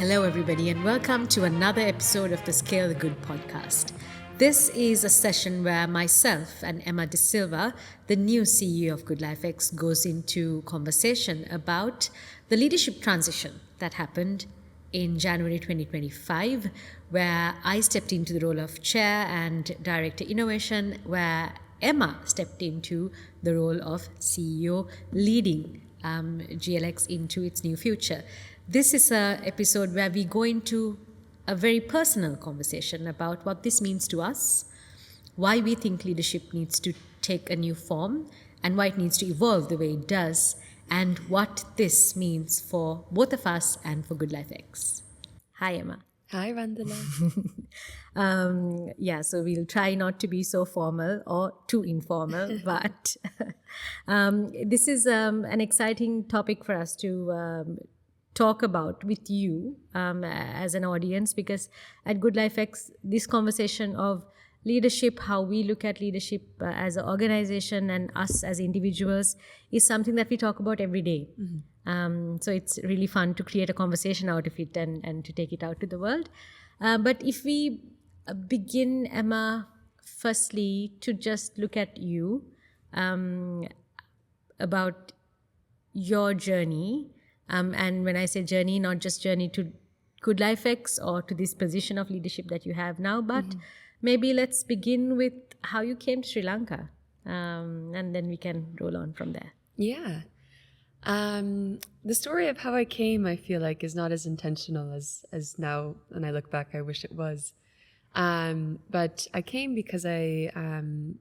Hello, everybody, and welcome to another episode of the Scale the Good podcast. This is a session where myself and Emma DeSilva, the new CEO of Good Life X, goes into conversation about the leadership transition that happened in January 2025, where I stepped into the role of chair and director innovation, where Emma stepped into the role of CEO, leading GLX into its new future. This is an episode where we go into a very personal conversation about what this means to us, why we think leadership needs to take a new form, and why it needs to evolve the way it does, and what this means for both of us and for Good Life X. Hi, Emma. Hi, Randhula. So we'll try not to be so formal or too informal, but this is an exciting topic for us to talk about with you as an audience, because at Good Life X, this conversation of leadership, how we look at leadership as an organization and us as individuals, is something that we talk about every day. Mm-hmm. So it's really fun to create a conversation out of it and to take it out to the world. But if we begin, Emma, firstly, to just look at you, about your journey. And when I say journey, not just journey to Good Life X or to this position of leadership that you have now, but maybe let's begin with how you came to Sri Lanka, and then we can roll on from there. Yeah. The story of how I came, I feel like, is not as intentional as now, and I look back, I wish it was. But I came because I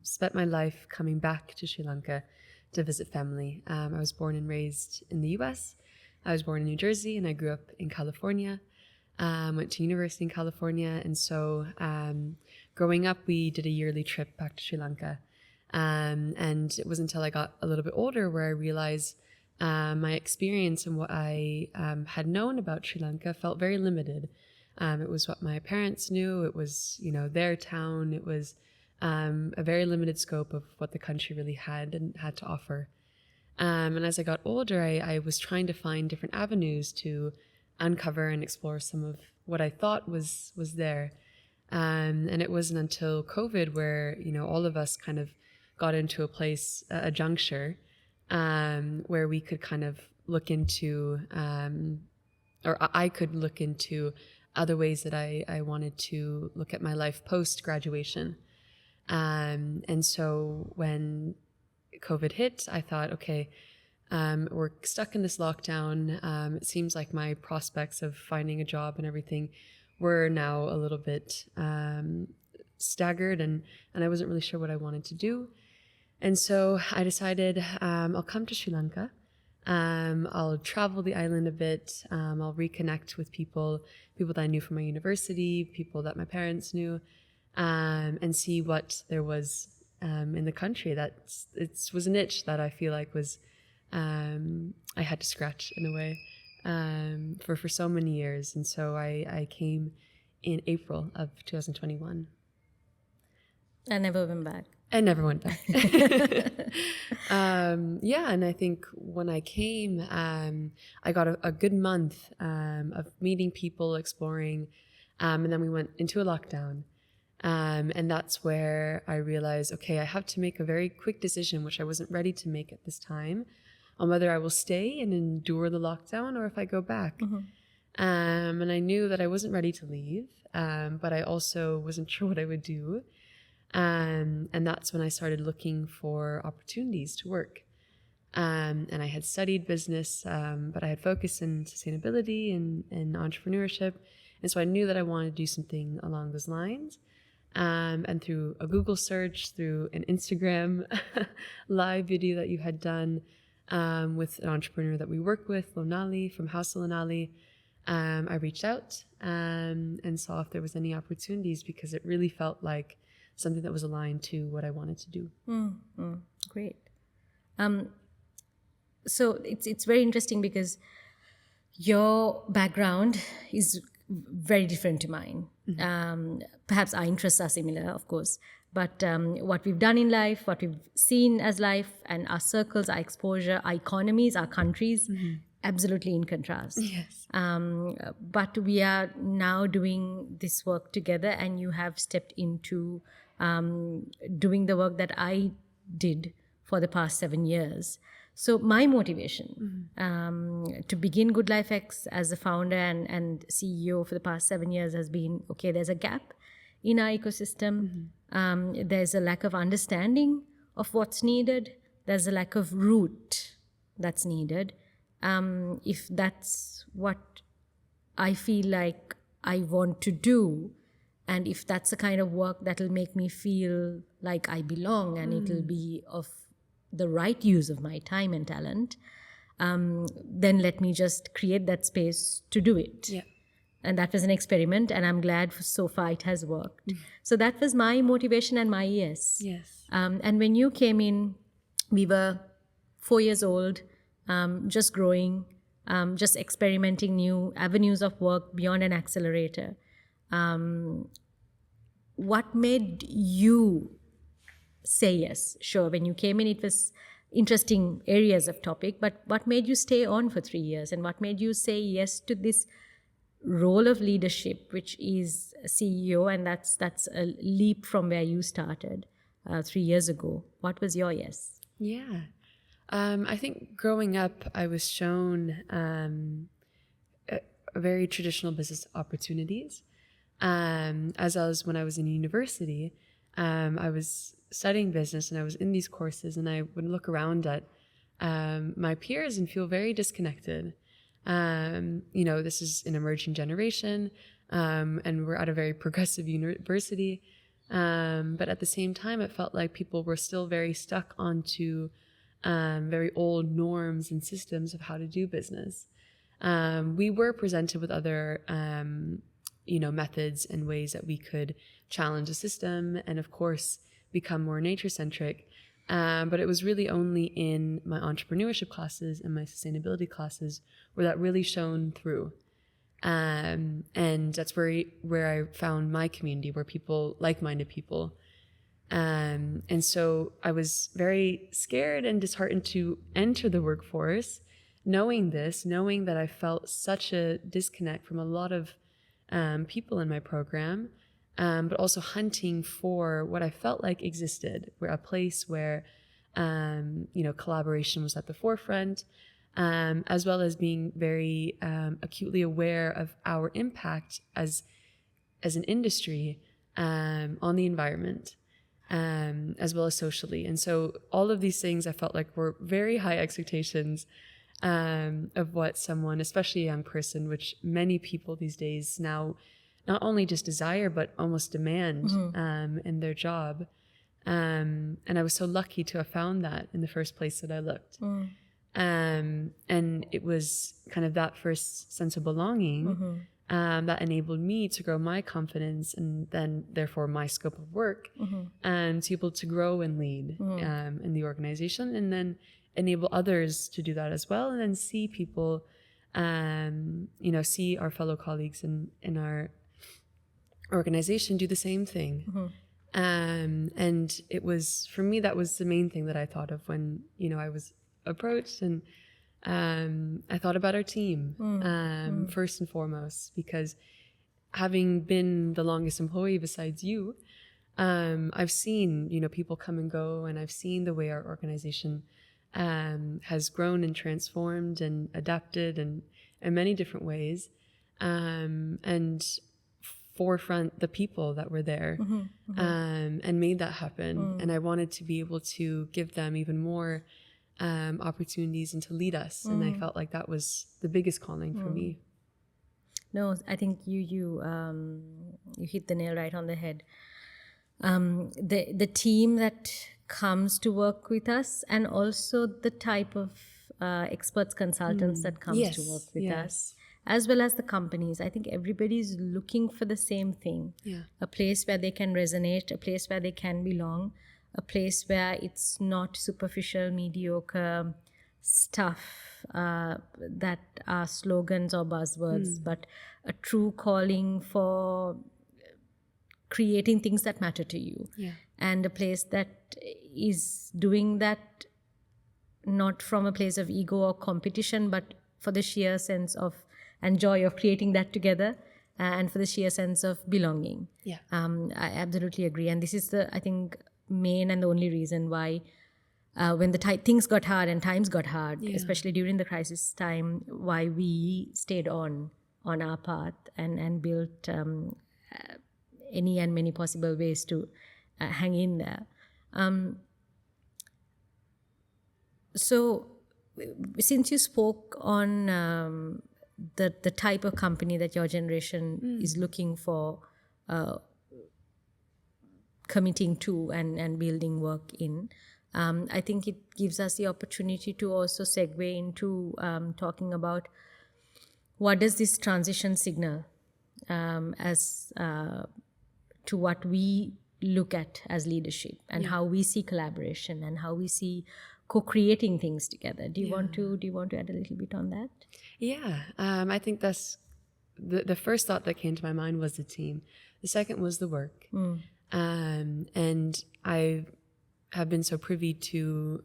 spent my life coming back to Sri Lanka to visit family. I was born and raised in the US. I was born in New Jersey and I grew up in California. Went to university in California, and so growing up, we did a yearly trip back to Sri Lanka. And it wasn't until I got a little bit older where I realized my experience and what I had known about Sri Lanka felt very limited. It was what my parents knew. It was, their town. It was a very limited scope of what the country really had and had to offer. And as I got older, I was trying to find different avenues to uncover and explore some of what I thought was there. And it wasn't until COVID where, all of us kind of got into a place, a juncture, where we could kind of look into, or I could look into other ways that I wanted to look at my life post-graduation. And so when COVID hit, I thought, okay, we're stuck in this lockdown. It seems like my prospects of finding a job and everything were now a little bit staggered, and I wasn't really sure what I wanted to do. And so I decided I'll come to Sri Lanka. I'll travel the island a bit. I'll reconnect with people that I knew from my university, people that my parents knew, and see what there was in the country. It was an itch that I feel like was I had to scratch in a way for so many years. And so I came in April of 2021. I never went back. I never went back. And I think when I came, I got a good month of meeting people, exploring, and then we went into a lockdown. And that's where I realized, okay, I have to make a very quick decision, which I wasn't ready to make at this time, on whether I will stay and endure the lockdown or if I go back. Mm-hmm. And I knew that I wasn't ready to leave, but I also wasn't sure what I would do. And that's when I started looking for opportunities to work. And I had studied business, but I had focused in sustainability and entrepreneurship. And so I knew that I wanted to do something along those lines. And through a Google search, through an Instagram live video that you had done with an entrepreneur that we work with, Lonali from House Lonali, I reached out and saw if there was any opportunities, because it really felt like something that was aligned to what I wanted to do. Great. So it's very interesting because your background is very different to mine. Mm-hmm. Perhaps our interests are similar, of course, but what we've done in life, what we've seen as life, and our circles, our exposure, our economies, our countries, absolutely in contrast. Yes. But we are now doing this work together, and you have stepped into doing the work that I did for the past 7 years. So my motivation to begin Good Life X as a founder and CEO for the past 7 years has been, okay, there's a gap in our ecosystem. There's a lack of understanding of what's needed. There's a lack of root that's needed. If that's what I feel like I want to do, and if that's the kind of work that'll make me feel like I belong and it'll be of the right use of my time and talent, then let me just create that space to do it. Yeah. And that was an experiment, and I'm glad so far it has worked. So that was my motivation and my yes. Yes. And when you came in, we were 4 years old, just growing, just experimenting new avenues of work beyond an accelerator. What made you say yes? Sure, when you came in, it was interesting areas of topic, but what made you stay on for 3 years, and what made you say yes to this role of leadership, which is CEO, and that's a leap from where you started 3 years ago? What was your yes? Yeah. I think growing up, I was shown very traditional business opportunities. As when I was in university, I was studying business and I was in these courses, and I would look around at my peers and feel very disconnected. This is an emerging generation, and we're at a very progressive university. But at the same time, it felt like people were still very stuck onto very old norms and systems of how to do business. We were presented with other, methods and ways that we could challenge the system and, of course, become more nature-centric. But it was really only in my entrepreneurship classes and my sustainability classes where that really shone through. And that's where I found my community, where people, like-minded people. And so I was very scared and disheartened to enter the workforce, knowing that I felt such a disconnect from a lot of people in my program, but also hunting for what I felt like existed, where a place where, collaboration was at the forefront, as well as being very acutely aware of our impact as an industry on the environment, as well as socially. And so all of these things I felt like were very high expectations of what someone, especially a young person, which many people these days now not only just desire, but almost demand in their job. And I was so lucky to have found that in the first place that I looked. And it was kind of that first sense of belonging that enabled me to grow my confidence, and then therefore my scope of work, and to be able to grow and lead in the organization, and then enable others to do that as well, and then see people, see our fellow colleagues in our organization do the same thing. And it was, for me, that was the main thing that I thought of when, I was approached, and I thought about our team first and foremost, because having been the longest employee besides you, I've seen, people come and go, and I've seen the way our organization has grown and transformed and adapted in many different ways, and forefront the people that were there, and made that happen. And I wanted to be able to give them even more opportunities and to lead us. And I felt like that was the biggest calling for me. No, I think you hit the nail right on the head. The team that comes to work with us, and also the type of experts, consultants that comes to work with us, as well as the companies. I think everybody's looking for the same thing. A place where they can resonate, a place where they can belong, a place where it's not superficial, mediocre stuff that are slogans or buzzwords, but a true calling for creating things that matter to you. And a place that is doing that not from a place of ego or competition, but for the sheer sense of and joy of creating that together, and for the sheer sense of belonging. Yeah. I absolutely agree. And this is the, I think, main and the only reason why when the things got hard and times got hard, especially during the crisis time, why we stayed on our path and built any and many possible ways to hang in there. So since you spoke on the type of company that your generation is looking for, committing to and building work in, I think it gives us the opportunity to also segue into talking about what does this transition signal as to what we look at as leadership, and how we see collaboration and how we see co-creating things together. Do you want to add a little bit on that? Yeah, I think that's the first thought that came to my mind was the team. The second was the work. And I have been so privy to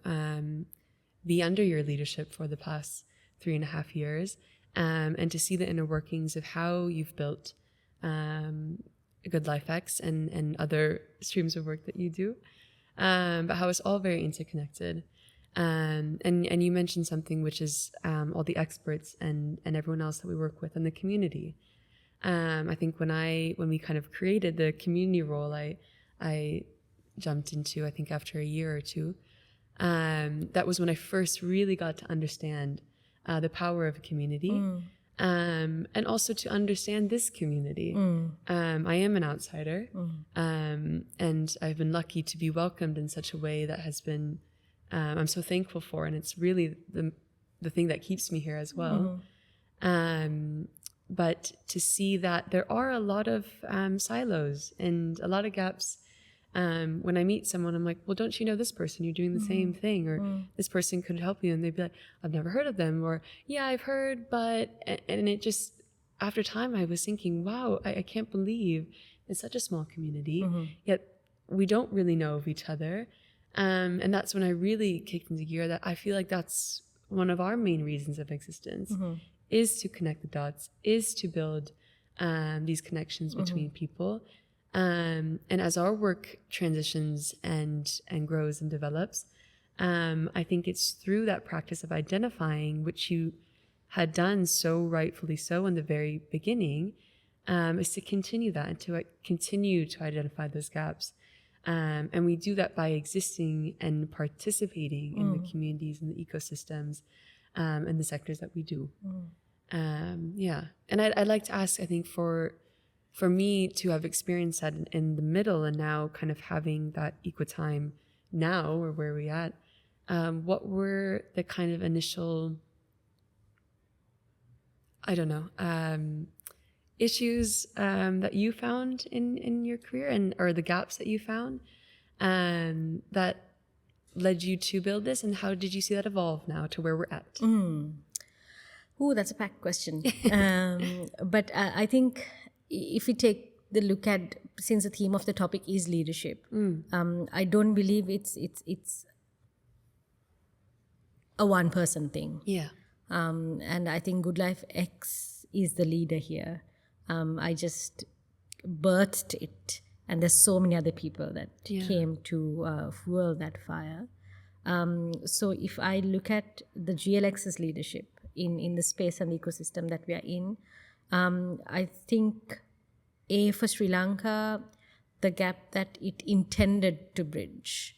be under your leadership for the past 3.5 years, and to see the inner workings of how you've built Good Life X and other streams of work that you do, but how it's all very interconnected. And you mentioned something which is all the experts and everyone else that we work with in the community. I think when we kind of created the community role, I jumped into, I think after a year or two, that was when I first really got to understand the power of a community, and also to understand this community. I am an outsider, and I've been lucky to be welcomed in such a way that has been, I'm so thankful for, and it's really the thing that keeps me here as well. But to see that there are a lot of silos and a lot of gaps. When I meet someone, I'm like, well, don't you know this person? You're doing the same thing, or this person could help you. And they'd be like, I've never heard of them, or yeah, I've heard, but, and it just, after time, I was thinking, wow, I can't believe it's such a small community, yet we don't really know of each other. And that's when I really kicked into gear, that I feel like that's one of our main reasons of existence, is to connect the dots, is to build these connections between people. And as our work transitions and grows and develops, I think it's through that practice of identifying, which you had done so rightfully so in the very beginning, is to continue that and to continue to identify those gaps. And we do that by existing and participating in the communities and the ecosystems and the sectors that we do. Yeah. And I'd like to ask, I think, for me to have experienced that in the middle, and now kind of having that equal time now, or where we at, what were the kind of initial, I don't know, issues that you found in your career, or the gaps that you found that led you to build this, and how did you see that evolve now to where we're at? Oh, that's a packed question. But I think if we take the look at, since the theme of the topic is leadership, I don't believe it's a one-person thing. Yeah. And I think Good Life X is the leader here. I just birthed it, and there's so many other people that came to fuel that fire. So if I look at the GLX's leadership in the space and the ecosystem that we are in, I think, for Sri Lanka, the gap that it intended to bridge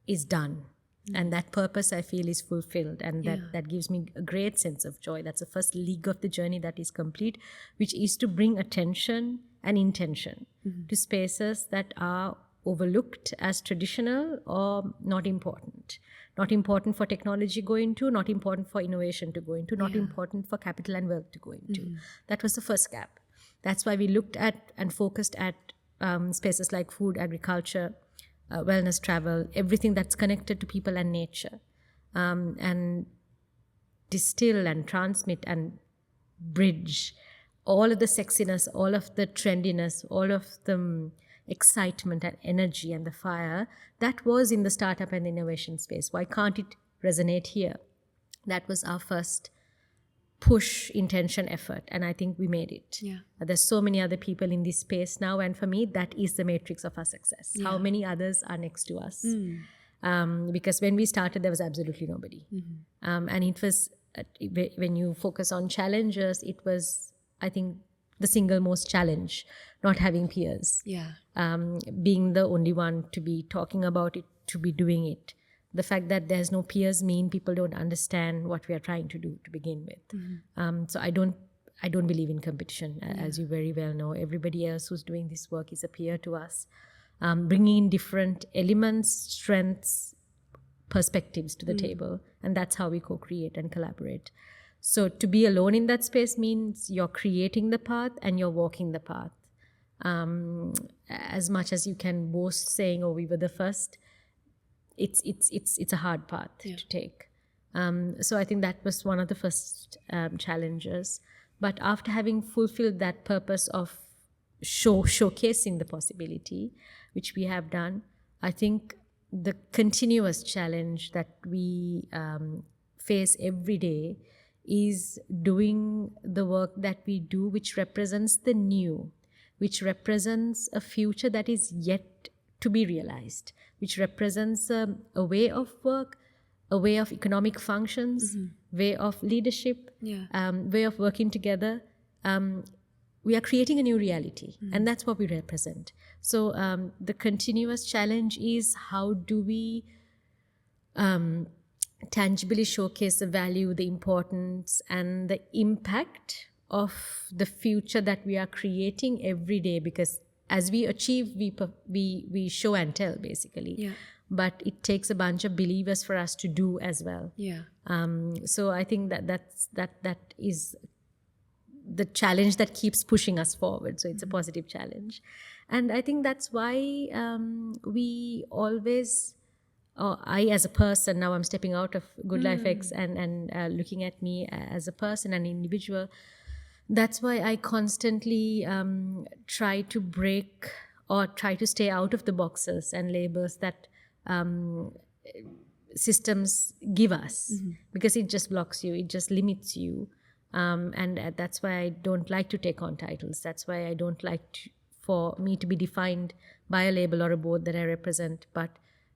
is done. And that purpose, I feel, is fulfilled. And that gives me a great sense of joy. That's the first leg of the journey that is complete, which is to bring attention and intention to spaces that are overlooked as traditional or not important. Not important for technology to go into, not important for innovation to go into, not important for capital and wealth to go into. That was the first gap. That's why we looked at and focused at spaces like food, agriculture, wellness, travel, everything that's connected to people and nature, and distill and transmit and bridge all of the sexiness, all of the trendiness, all of the excitement and energy and the fire that was in the startup and innovation space. Why can't it resonate here? That was our first push, intention, effort, and I think we made it. Yeah. There's so many other people in this space now, and for me that is the matrix of our success. How many others are next to us? Because when we started there was absolutely nobody. And it was when you focus on challengers, it was, I think, the single most challenge, not having peers. Yeah. Being the only one to be talking about it, to be doing it. The fact that there's no peers mean people don't understand what we are trying to do to begin with. So I don't believe in competition, as you very well know. Everybody else who's doing this work is a peer to us, bringing in different elements, strengths, perspectives to the table, and that's how we co-create and collaborate. So to be alone in that space means you're creating the path and you're walking the path. As much as you can boast saying, "Oh, we were the first," it's a hard path to take. So I think that was one of the first challenges. But after having fulfilled that purpose of showcasing the possibility, which we have done, I think the continuous challenge that we face every day is doing the work that we do, which represents the new, which represents a future that is yet to be realized, which represents a way of work, a way of economic functions, way of leadership, way of working together. We are creating a new reality, and that's what we represent. So the continuous challenge is, how do we tangibly showcase the value, the importance, and the impact of the future that we are creating every day? Because as we achieve, we show and tell, basically. Yeah. But it takes a bunch of believers for us to do as well. Yeah. So I think that is the challenge that keeps pushing us forward. So it's a positive challenge. And I think that's why we always, I as a person, now I'm stepping out of Good Life X and looking at me as a person, an individual. That's why I constantly try to break or try to stay out of the boxes and labels that systems give us, because it just blocks you, it just limits you. And that's why I don't like to take on titles. That's why I don't like for me to be defined by a label or a board that I represent, but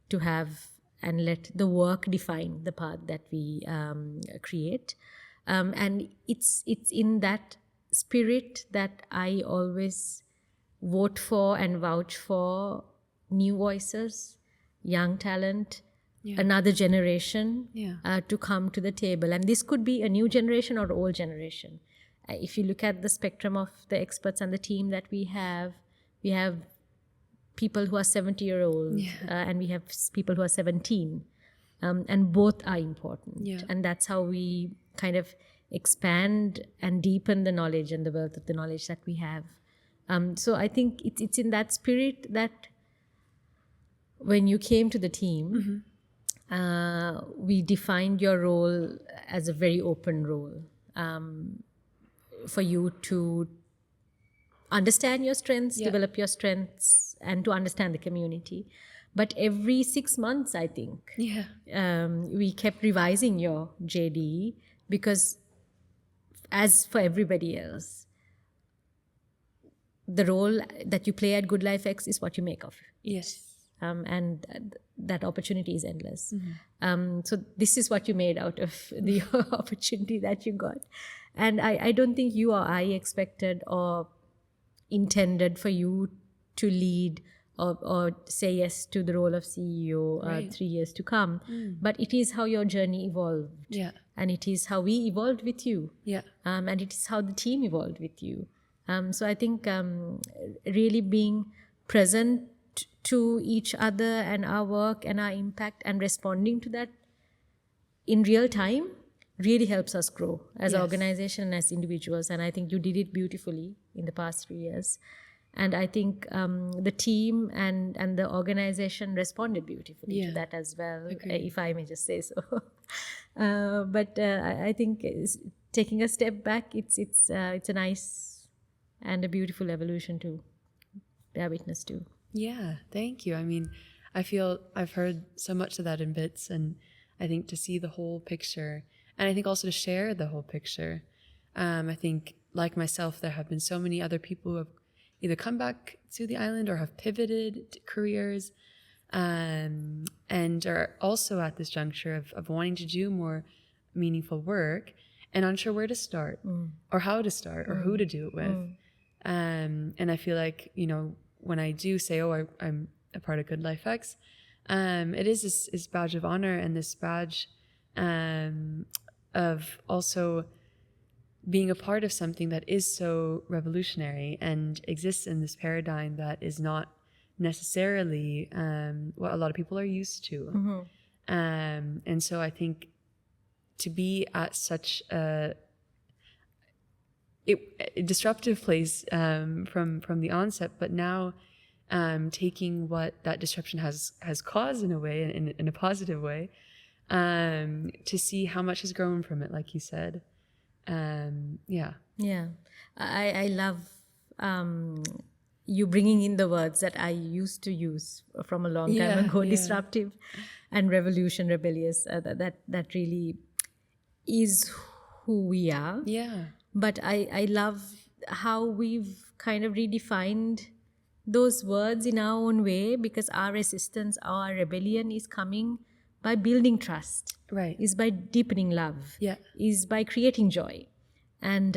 to have and let the work define the path that we create. And it's in that spirit that I always vote for and vouch for new voices, young talent, another generation to come to the table. And this could be a new generation or old generation. If you look at the spectrum of the experts and the team that we have people who are 70-year-olds and we have people who are 17. And both are important. Yeah. And that's how we kind of expand and deepen the knowledge and the wealth of the knowledge that we have. So I think it's in that spirit that when you came to the team, we defined your role as a very open role, for you to understand your strengths, develop your strengths, and to understand the community. But every 6 months, I think, we kept revising your JD, because as for everybody else, the role that you play at Good Life X is what you make of it. Yes. And that opportunity is endless. So this is what you made out of the opportunity that you got. And I don't think you or I expected or intended for you to lead or say yes to the role of CEO 3 years to come. But it is how your journey evolved. Yeah. And it is how we evolved with you. Yeah. And it is how the team evolved with you. So I think really being present to each other and our work and our impact and responding to that in real time really helps us grow as an organization and as individuals. And I think you did it beautifully in the past 3 years. And I think the team and the organization responded beautifully to that as well, if I may just say so. But I think taking a step back, it's a nice and a beautiful evolution to bear witness to. Yeah, thank you. I mean, I feel I've heard so much of that in bits, and I think to see the whole picture And I think also to share the whole picture. I think, like myself, there have been so many other people who have either come back to the island or have pivoted careers, and are also at this juncture of wanting to do more meaningful work and unsure where to start or how to start or who to do it with. And I feel like, when I do say, oh, I'm a part of Good Life X, it is this badge of honor and this badge of also being a part of something that is so revolutionary and exists in this paradigm that is not necessarily what a lot of people are used to. And so I think to be at such a disruptive place from the onset, but now taking what that disruption has caused in a way, in a positive way, to see how much has grown from it, like you said. I love you bringing in the words that I used to use from a long time ago, disruptive and revolution, rebellious. That really is who we are. But I love how we've kind of redefined those words in our own way, because our resistance, our rebellion is coming by building trust, is by deepening love, is by creating joy. And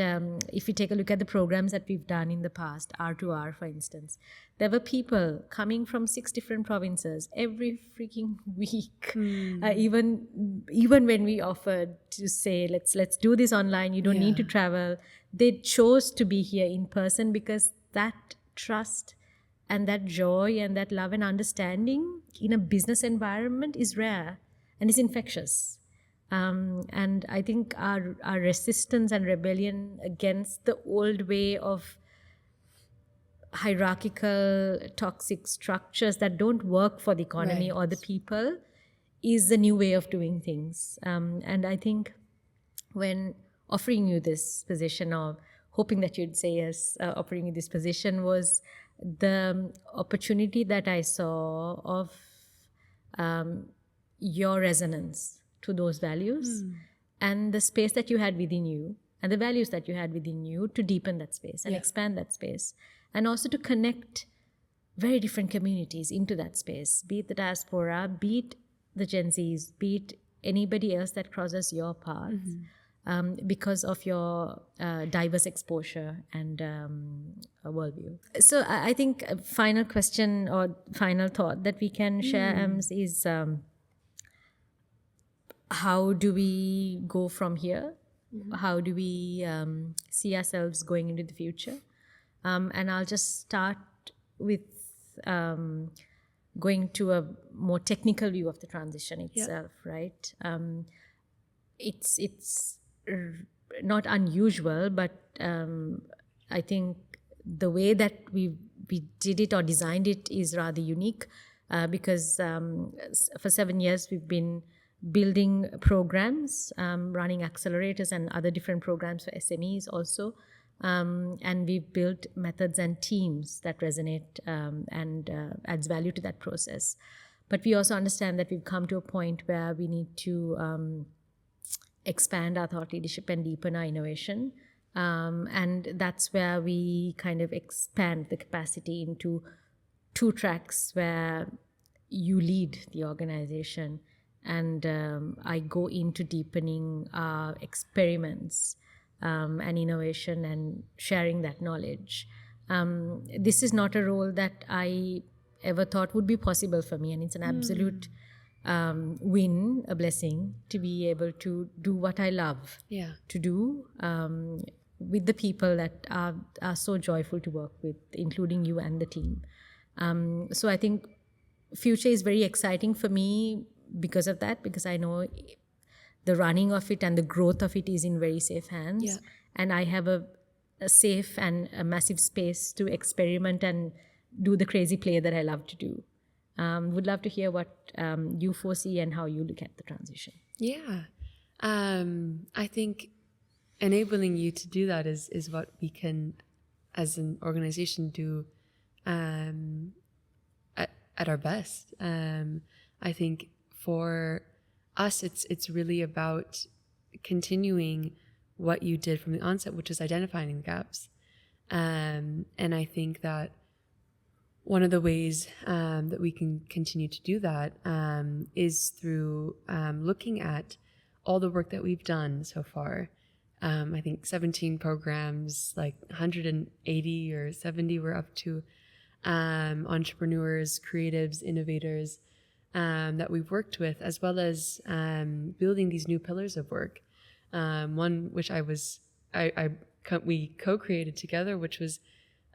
if you take a look at the programs that we've done in the past, R2R, for instance, there were people coming from 6 different provinces every freaking week. Even when we offered to say, let's do this online, you don't need to travel, they chose to be here in person, because that trust and that joy and that love and understanding in a business environment is rare and is infectious. And I think our resistance and rebellion against the old way of hierarchical, toxic structures that don't work for the economy or the people is the new way of doing things. And I think when offering you this position, or hoping that you'd say yes, offering you this position, was the opportunity that I saw of your resonance to those values and the space that you had within you and the values that you had within you to deepen that space and expand that space, and also to connect very different communities into that space, be it the diaspora, be it the Gen Zs, be it anybody else that crosses your path, because of your diverse exposure and worldview. So I think a final question or final thought that we can share, Ems, is how do we go from here? How do we see ourselves going into the future? And I'll just start with going to a more technical view of the transition itself, right? It's not unusual, but I think the way that we did it or designed it is rather unique, because for 7 years we've been building programs, running accelerators and other different programs for SMEs also. And we've built methods and teams that resonate and adds value to that process. But we also understand that we've come to a point where we need to expand our thought leadership and deepen our innovation. And that's where we kind of expand the capacity into 2 tracks where you lead the organization. And I go into deepening our experiments and innovation and sharing that knowledge. This is not a role that I ever thought would be possible for me, and it's an absolute win, a blessing, to be able to do what I love to do with the people that are so joyful to work with, including you and the team. So I think future is very exciting for me because of that, because I know the running of it and the growth of it is in very safe hands. And I have a safe and a massive space to experiment and do the crazy play that I love to do. Would love to hear what you foresee and how you look at the transition. I think enabling you to do that is what we can, as an organization, do at our best. I think for us, it's really about continuing what you did from the onset, which is identifying the gaps. And I think that one of the ways that we can continue to do that is through looking at all the work that we've done so far. I think 17 programs, like 180 or 70 we're up to, entrepreneurs, creatives, innovators that we've worked with, as well as building these new pillars of work. One which we co-created together, which was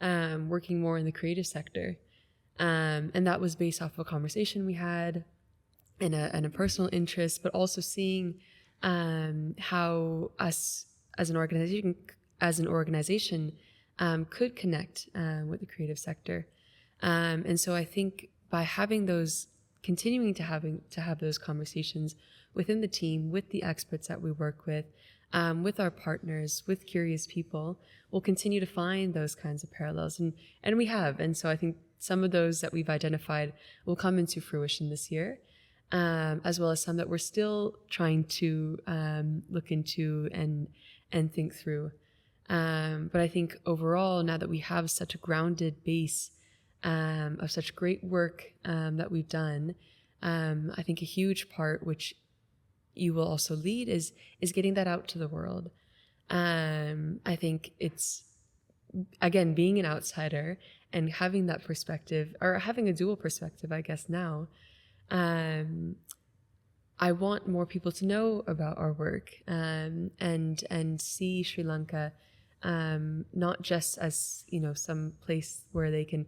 working more in the creative sector. And that was based off of a conversation we had and a personal interest, but also seeing how us as an organization could connect with the creative sector. And so I think by continuing to have those conversations within the team, with the experts that we work with our partners, with curious people, we'll continue to find those kinds of parallels. And we have. And so I think some of those that we've identified will come into fruition this year, as well as some that we're still trying to look into and think through. But I think overall, now that we have such a grounded base of such great work that we've done, I think a huge part, which you will also lead, is getting that out to the world. I think it's, again, being an outsider and having that perspective, or having a dual perspective, I guess now, I want more people to know about our work and see Sri Lanka not just as, some place where they can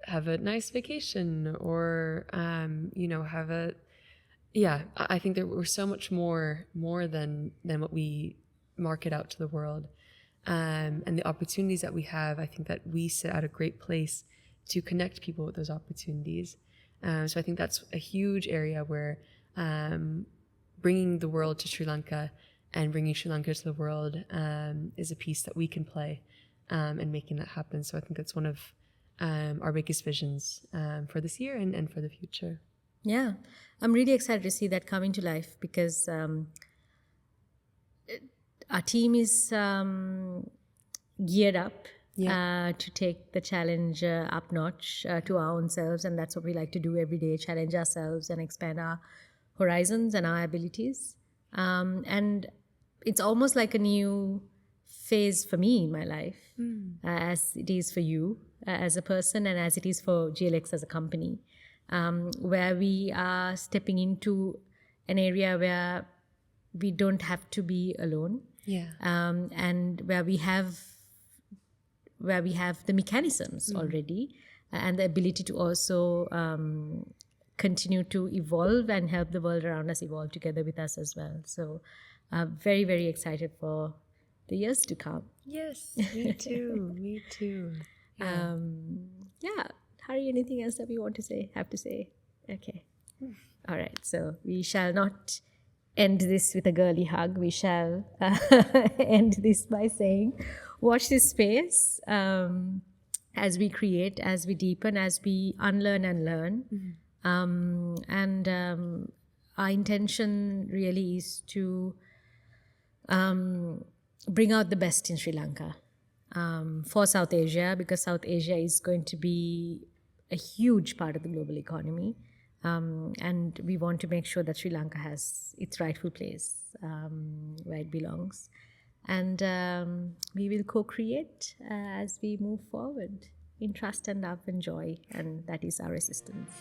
have a nice vacation or have a I think that we're so much more than what we market out to the world, and the opportunities that we have. I think that we sit at a great place to connect people with those opportunities. So I think that's a huge area where bringing the world to Sri Lanka and bringing Sri Lanka to the world is a piece that we can play in making that happen. So I think that's one of our biggest visions for this year and for the future. Yeah, I'm really excited to see that coming to life, because our team is geared up to take the challenge up notch to our own selves, and that's what we like to do every day: challenge ourselves and expand our horizons and our abilities. And it's almost like a new phase for me in my life, as it is for you as a person, and as it is for GLX as a company. Where we are stepping into an area where we don't have to be alone, and where we have the mechanisms already, and the ability to also continue to evolve and help the world around us evolve together with us as well. So very, very excited for the years to come. Yes, me too. Me too. Hari, anything else that we have to say? Okay. All right. So we shall not end this with a girly hug. We shall end this by saying, watch this space as we create, as we deepen, as we unlearn and learn. Our intention really is to bring out the best in Sri Lanka for South Asia, because South Asia is going to be a huge part of the global economy, and we want to make sure that Sri Lanka has its rightful place where it belongs, and we will co-create as we move forward in trust and love and joy, and that is our resistance.